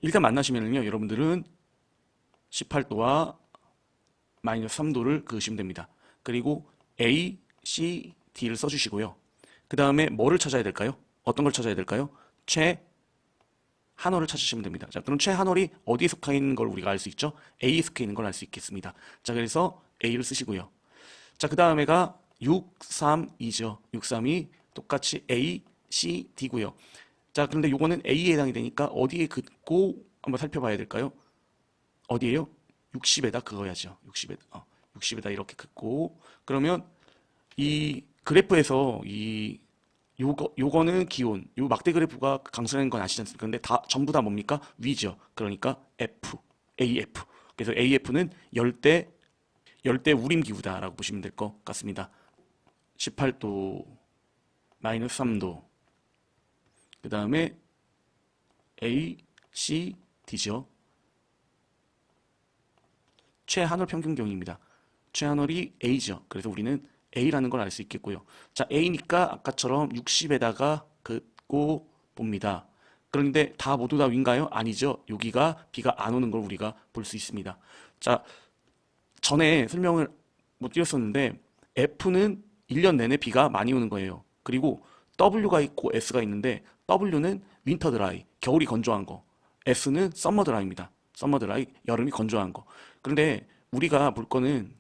일단 만나시면요, 여러분들은 18도와 마이너스 3도를 그으시면 됩니다. 그리고 A, C, D를 써주시고요. 그 다음에 뭐를 찾아야 될까요? 어떤 걸 찾아야 될까요? 최한월을 찾으시면 됩니다. 자, 그럼 최한월이 어디에 속해 있는 걸 우리가 알 수 있죠? A에 속해 있는 걸 알 수 있겠습니다. 자, 그래서 A를 쓰시고요. 자, 그 다음에가 6, 3, 2죠. 6, 3이 똑같이 A, C, D고요. 자, 그런데 요거는 A에 해당이 되니까 어디에 긋고 한번 살펴봐야 될까요? 어디에요? 60에다 그어야죠. 60에다 이렇게 긋고 그러면 이 그래프에서 요거는 기온, 요 막대 그래프가 강수라는 건 아시지 않습니까? 근데 다 전부 다 뭡니까? 위죠. 그러니까 F, AF. 그래서 AF는 열대 우림 기후다라고 보시면 될 것 같습니다. 18도, 마이너스 3도. 그 다음에 A, C, D죠. 최한월 평균 기온입니다. 최한월이 A죠. 그래서 우리는 A라는 걸 알 수 있겠고요. 자, A니까 아까처럼 60에다가 긋고 봅니다. 그런데 다 모두 다 위인가요? 아니죠. 여기가 비가 안 오는 걸 우리가 볼 수 있습니다. 자, 전에 설명을 못 드렸었는데 F는 1년 내내 비가 많이 오는 거예요. 그리고 W가 있고 S가 있는데 W는 윈터 드라이, 겨울이 건조한 거. S는 썸머 드라이입니다. 썸머 드라이, 여름이 건조한 거. 그런데 우리가 볼 거는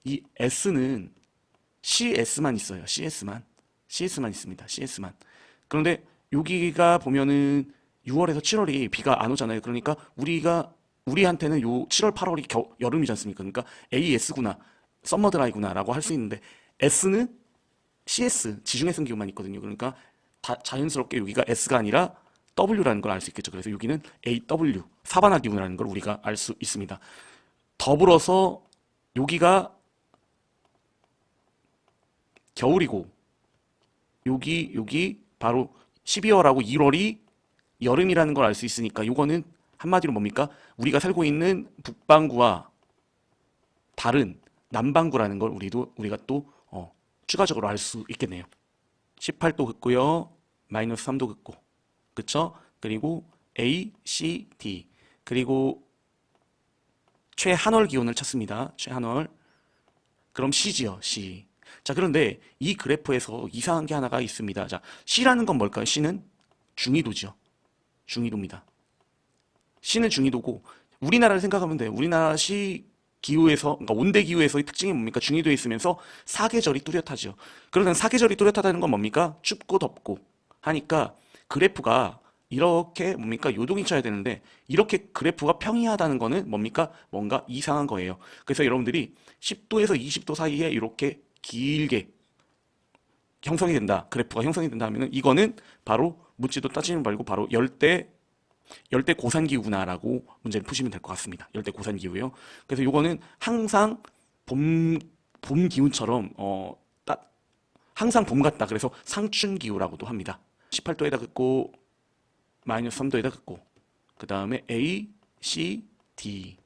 이 S는 CS만 있어요. CS만 있습니다. CS만. 그런데 여기가 보면은 6월에서 7월이 비가 안 오잖아요. 그러니까 우리한테는 요 7월, 8월이 여름이지 않습니까? 그러니까 AS구나, 썸머 드라이구나라고 할 수 있는데 S는 CS, 지중해성 기후만 있거든요. 그러니까 자연스럽게 여기가 S가 아니라 W라는 걸 알 수 있겠죠. 그래서 여기는 AW, 사바나 기후라는 걸 우리가 알 수 있습니다. 더불어서 여기가 겨울이고 여기 바로 12월하고 1월이 여름이라는 걸 알 수 있으니까 요거는 한마디로 뭡니까? 우리가 살고 있는 북반구와 다른 남반구라는 걸 우리가 또 추가적으로 알 수 있겠네요. 18도 긋고요. 마이너스 3도 긋고. 그쵸? 그리고 A, C, D. 그리고 최한월 기온을 찾습니다. 최한월. 그럼 C지요, C. 자, 그런데 이 그래프에서 이상한 게 하나가 있습니다. 자, C라는 건 뭘까요? C는 중위도죠. 중위도입니다. C는 중위도고, 우리나라를 생각하면 돼요. 우리나라 그러니까 온대 기후에서의 특징이 뭡니까? 중위도에 있으면서 사계절이 뚜렷하죠. 그러면 사계절이 뚜렷하다는 건 뭡니까? 춥고 덥고 하니까 그래프가 이렇게 뭡니까? 요동이 쳐야 되는데 이렇게 그래프가 평이하다는 거는 뭡니까? 뭔가 이상한 거예요. 그래서 여러분들이 10도에서 20도 사이에 이렇게 길게 형성이 된다. 그래프가 형성이 된다 하면은 이거는 바로 묻지도 따지지 말고 바로 열대 고산기후구나라고 문제를 푸시면 될 것 같습니다. 열대 고산기후요. 그래서 요거는 항상 봄 기후처럼 항상 봄 같다. 그래서 상춘기후라고도 합니다. 18도에다 긋고 마이너스 3도에다 긋고 그 다음에 A, C, D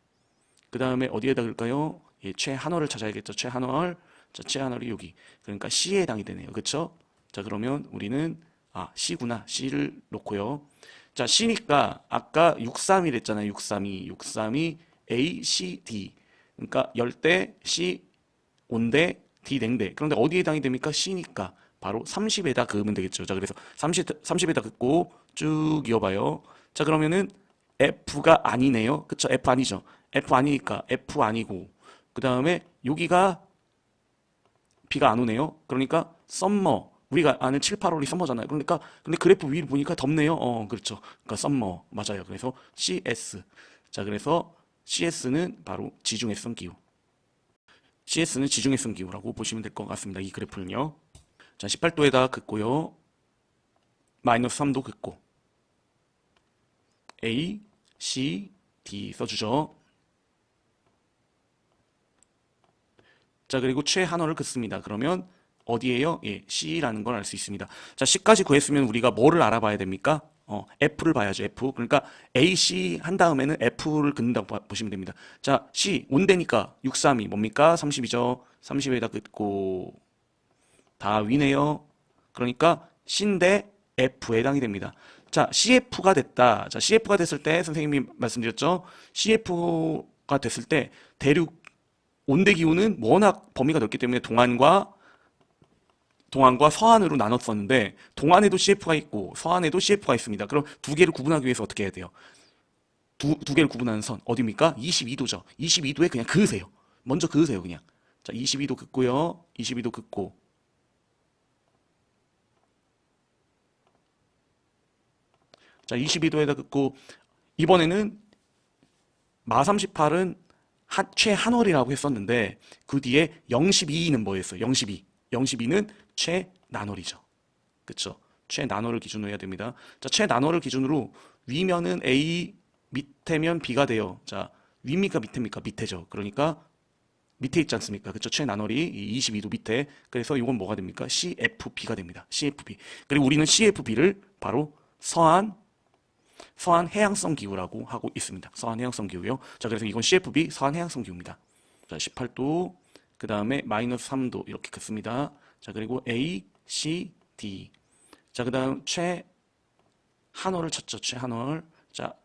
그 다음에 어디에다 긋을까요? 예, 최한월을 찾아야겠죠. 최한월. 자, 최한월이 여기. 그러니까 C에 해당이 되네요. 그렇죠? 자, 그러면 우리는 C구나. C를 놓고요. 자, C니까 아까 632랬잖아요. 632 A, C, D. 그러니까 열대, C, 온대, D, 냉대. 그런데 어디에 해당이 됩니까? C니까 바로 30에다 그으면 되겠죠. 자, 그래서 30에다 긋고 쭉 이어봐요. 자, 그러면은 F가 아니네요. 그쵸? F 아니죠. F 아니니까 F 아니고 그 다음에 여기가 비가 안 오네요. 그러니까 썸머. 우리가 아는 7, 8월이 썸머잖아요. 그러니까 근데 그래프 위를 보니까 덥네요. 그렇죠. 그러니까 썸머 맞아요. 그래서 CS. 자, 그래서 CS는 바로 지중해성 기후. CS는 지중해성 기후라고 보시면 될 것 같습니다. 이 그래프는요. 자, 18도에다 긋고요. 마이너스 3도 긋고 A, C, D 써주죠. 자, 그리고 최한월을 긋습니다. 그러면 어디에요? 예, C라는 걸 알 수 있습니다. 자, C까지 구했으면 우리가 뭐를 알아봐야 됩니까? F를 봐야죠, F. 그러니까 A, C 한 다음에는 F를 긋는다고 보시면 됩니다. 자, C, 온대니까 632 뭡니까? 30이죠. 30에다 긋고 다 위네요. 그러니까 C인데 F에 해당이 됩니다. 자, CF가 됐다. 자, CF가 됐을 때 선생님이 말씀드렸죠. CF가 됐을 때 대륙 온대 기후는 워낙 범위가 넓기 때문에 동안과 서안으로 나눴었는데 동안에도 CF가 있고 서안에도 CF가 있습니다. 그럼 두 개를 구분하기 위해서 어떻게 해야 돼요? 두 개를 구분하는 선 어디입니까? 22도죠. 22도에 그냥 그으세요. 먼저 그으세요, 그냥. 자, 22도 긋고요. 22도 긋고. 자, 22도에다 긋고 이번에는 마 38은 최한월이라고 했었는데 그 뒤에 012는 뭐였어요? 012. 012는 최난월이죠. 그쵸? 최난월을 기준으로 해야 됩니다. 자, 최난월을 기준으로 위면은 A, 밑에면 B가 돼요. 자, 위입니까 밑에입니까? 밑에죠. 그러니까 밑에 있지 않습니까? 그쵸? 최난월이 22도 밑에. 그래서 이건 뭐가 됩니까? CFB가 됩니다. CFB. 그리고 우리는 CFB를 바로 서한 해양성 기후라고 하고 있습니다. 서한 해양성 기후요. 자, 그래서 이건 CFB 서한 해양성 기후입니다. 자, 18도, 그 다음에 마이너스 3도 이렇게 긋습니다. 자, 그리고 A, C, D. 자, 그 다음 최한월을 찾죠. 최한월. 자,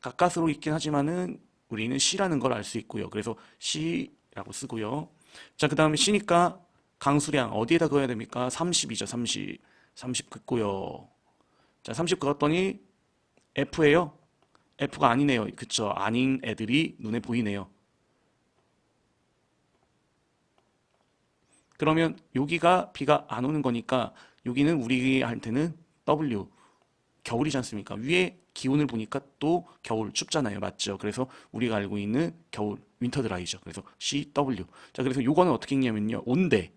가까스로 있긴 하지만은 우리는 C라는 걸 알 수 있고요. 그래서 C라고 쓰고요. 자, 그 다음에 C니까 강수량 어디에다 그어야 됩니까? 30이죠. 30. 30 긋고요. 자, 30 그었더니 F예요? F가 아니네요. 그쵸? 아닌 애들이 눈에 보이네요. 그러면 여기가 비가 안 오는 거니까 여기는 우리한테는 W, 겨울이지 않습니까? 위에 기온을 보니까 또 겨울 춥잖아요. 맞죠? 그래서 우리가 알고 있는 겨울, 윈터 드라이죠. 그래서 CW. 자, 그래서 요거는 어떻게 읽냐면요. 온대,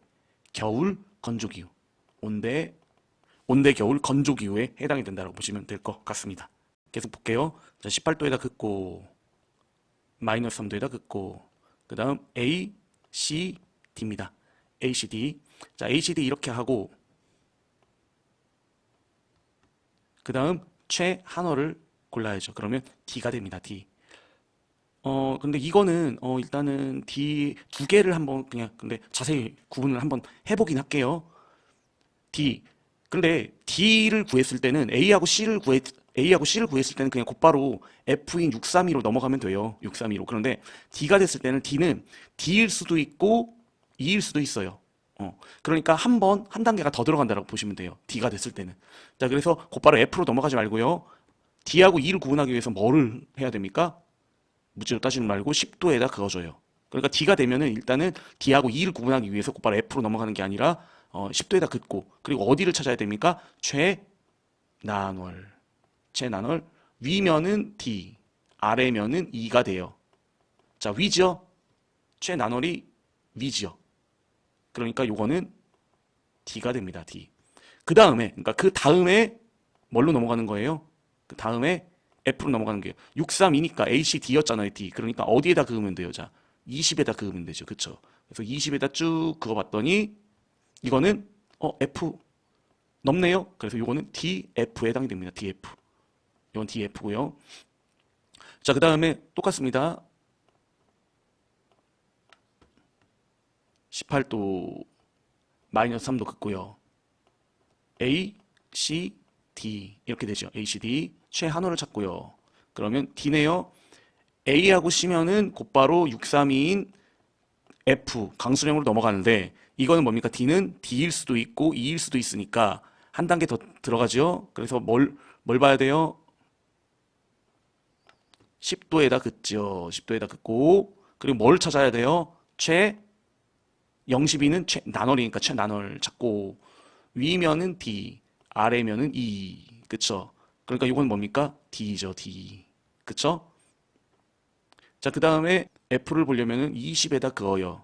겨울, 건조기후. 온대, 겨울, 건조기후에 해당이 된다고 보시면 될 것 같습니다. 계속 볼게요. 자, 18도에다 긋고, 마이너스 3도에다 긋고, 그 다음 A, C, D입니다. ACD. 자, ACD 이렇게 하고, 그 다음 최한월을 골라야죠. 그러면 D가 됩니다. D. 근데 이거는 일단은 D 두 개를 한번 그냥 근데 자세히 구분을 한번 해보긴 할게요. D. 근데 D를 구했을 때는 A하고 C를 구했을 때는 그냥 곧바로 F인 632로 넘어가면 돼요. 632로. 그런데 D가 됐을 때는 D는 D일 수도 있고 E일 수도 있어요. 그러니까 한 단계가 더 들어간다고 보시면 돼요. D가 됐을 때는. 자, 그래서 곧바로 F로 넘어가지 말고요. D하고 E를 구분하기 위해서 뭐를 해야 됩니까? 무지로 따지지 말고 10도에다 그어줘요. 그러니까 D가 되면은 일단은 D하고 E를 구분하기 위해서 곧바로 F로 넘어가는 게 아니라 10도에다 긋고 그리고 어디를 찾아야 됩니까? 최난월. 위면은 D, 아래면은 E가 돼요. 자, 위죠? 최난월이 위죠. 그러니까 요거는 D가 됩니다. D. 그러니까 그 다음에 뭘로 넘어가는 거예요? 그 다음에 F로 넘어가는 거예요. 632니까 ACD였잖아요. D. 그러니까 어디에다 그으면 돼요? 자, 20에다 그으면 되죠. 그쵸? 그래서 20에다 쭉 그어봤더니 이거는 F 넘네요. 그래서 이거는 DF에 해당이 됩니다. DF. 이건 DF고요. 자, 그 다음에 똑같습니다. 18도 마이너스 3도 긋고요. A, C, D 이렇게 되죠. A, C, D 최한호를 찾고요. 그러면 D네요. A하고 C면은 곧바로 632인 F 강수량으로 넘어가는데 이거는 뭡니까? D는 D일 수도 있고 E일 수도 있으니까 한 단계 더 들어가죠. 그래서 뭘 봐야 돼요? 10도에다 긋죠. 10도에다 긋고 그리고 뭘 찾아야 돼요? 012는 최난월이니까 최난월 찾고 위면은 D, 아래면은 E. 그쵸? 그러니까 이건 뭡니까? D죠, D. 그쵸? 자, 그 다음에 F를 보려면은 20에다 그어요.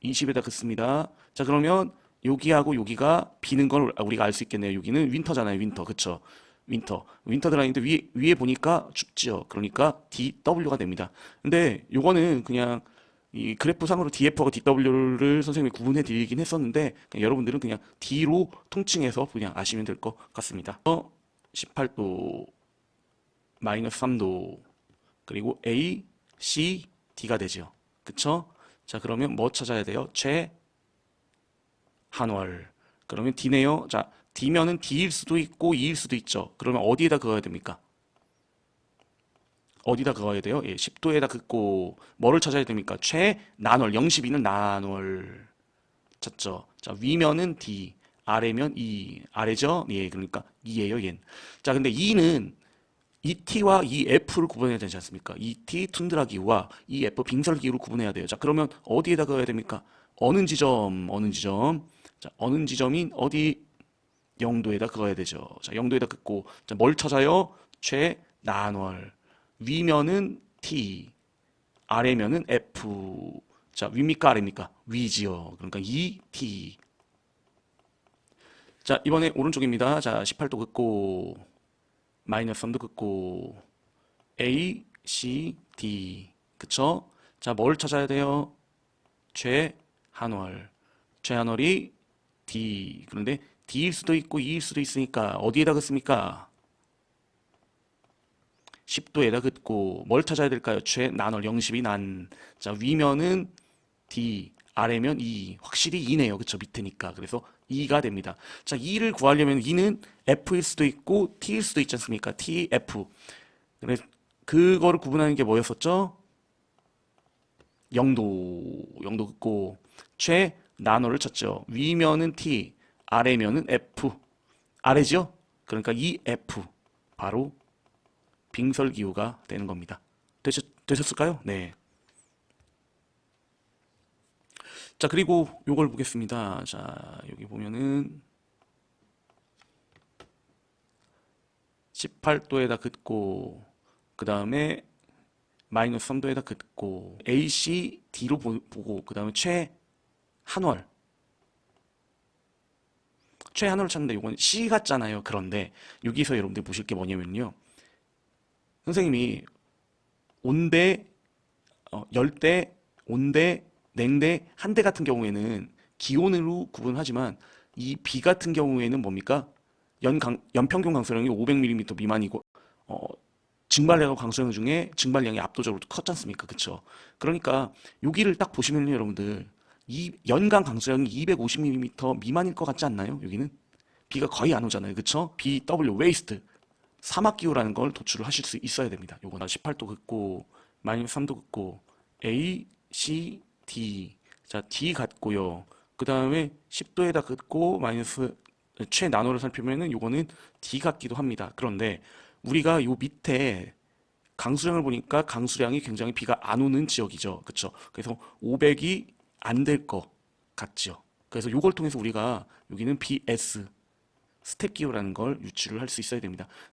20에다 긋습니다. 자, 그러면 여기하고 여기가 비는 걸 우리가 알 수 있겠네요. 여기는 윈터잖아요, 윈터. 그쵸? 윈터 드라인데 위에 보니까 춥죠. 그러니까 DW가 됩니다. 근데 요거는 그냥 이 그래프 상으로 DF하고 DW를 선생님이 구분해 드리긴 했었는데 그냥 여러분들은 그냥 D로 통칭해서 그냥 아시면 될 것 같습니다. 18도 마이너스 3도 그리고 A, C, D가 되죠. 그쵸? 자, 그러면 뭐 찾아야 돼요? 최한월. 그러면 D네요. 자, D면은 D일 수도 있고 E일 수도 있죠. 그러면 어디에다 그어야 됩니까? 어디다 그어야 돼요? 예, 10도에다 긋고 뭐를 찾아야 됩니까? 최난월, 0, 12는 난월 찾죠. 자, 위면은 D, 아래면 E, 아래죠? 예, 그러니까 E예요, 얘는. 자, 근데 E는 ET와 EF를 구분해야 되지 않습니까? ET 툰드라 기후와 EF 빙설 기후를 구분해야 돼요. 자, 그러면 어디에다 그어야 됩니까? 어느 지점, 어느 지점. 자, 어느 지점인 어디 0도에다 그어야 되죠. 자, 0도에다 긋고 자, 뭘 찾아요? 최난월. 위면은 T, 아래면은 F. 자, 위입니까 아래입니까? 위지요. 그러니까 ET. 자, 이번에 오른쪽입니다. 자, 18도 긋고 마이너스 3도 긋고 A, C, D. 그쵸? 자, 뭘 찾아야 돼요? 최한월. 최한월이 D. 그런데 D일 수도 있고 E일 수도 있으니까 어디에다 긋습니까? 10도에다 긋고 뭘 찾아야 될까요? 최난월 0, 12 난. 자, 위면은 D, 아래면 E. 확실히 E네요. 그쵸? 밑에니까. 그래서 E가 됩니다. 자, E를 구하려면 E는 F일 수도 있고 T일 수도 있지 않습니까? T, F. 그래서 그거를 구분하는 게 뭐였었죠? 0도 긋고 최난월을 찾죠. 위면은 T, 아래면은 F. 아래죠? 그러니까 EF. 바로 빙설기후가 되는 겁니다. 되셨을까요? 네. 자, 그리고 요걸 보겠습니다. 자, 여기 보면은 18도에다 긋고 그 다음에 마이너스 3도에다 긋고 AC, D로 보고 그 다음에 최한월 최한월을 찾는데 이건 C 같잖아요. 그런데 여기서 여러분들 보실 게 뭐냐면요. 선생님이 온대, 열대, 온대, 냉대, 한대 같은 경우에는 기온으로 구분하지만 이 비 같은 경우에는 뭡니까? 연평균 강수량이 500mm 미만이고 증발량과 강수량 중에 증발량이 압도적으로 컸지 않습니까? 그쵸? 그러니까 여기를 딱 보시면요, 여러분들 이 연간 강수량이 250mm 미만일 것 같지 않나요? 여기는 비가 거의 안 오잖아요. 그쵸? BW 웨이스트 사막기후라는 걸 도출을 하실 수 있어야 됩니다. 요거 18도 긋고 마이너스 3도 긋고 A, C, D. 자, D 같고요. 그 다음에 10도에다 긋고 마이너스 최나노를 살피면은 요거는 D 같기도 합니다. 그런데 우리가 요 밑에 강수량을 보니까 강수량이 굉장히 비가 안 오는 지역이죠. 그쵸? 그래서 500이 안 될 것 같죠. 그래서 요걸 통해서 우리가 여기는 BS 스텝 기후라는 걸 유추를 할 수 있어야 됩니다.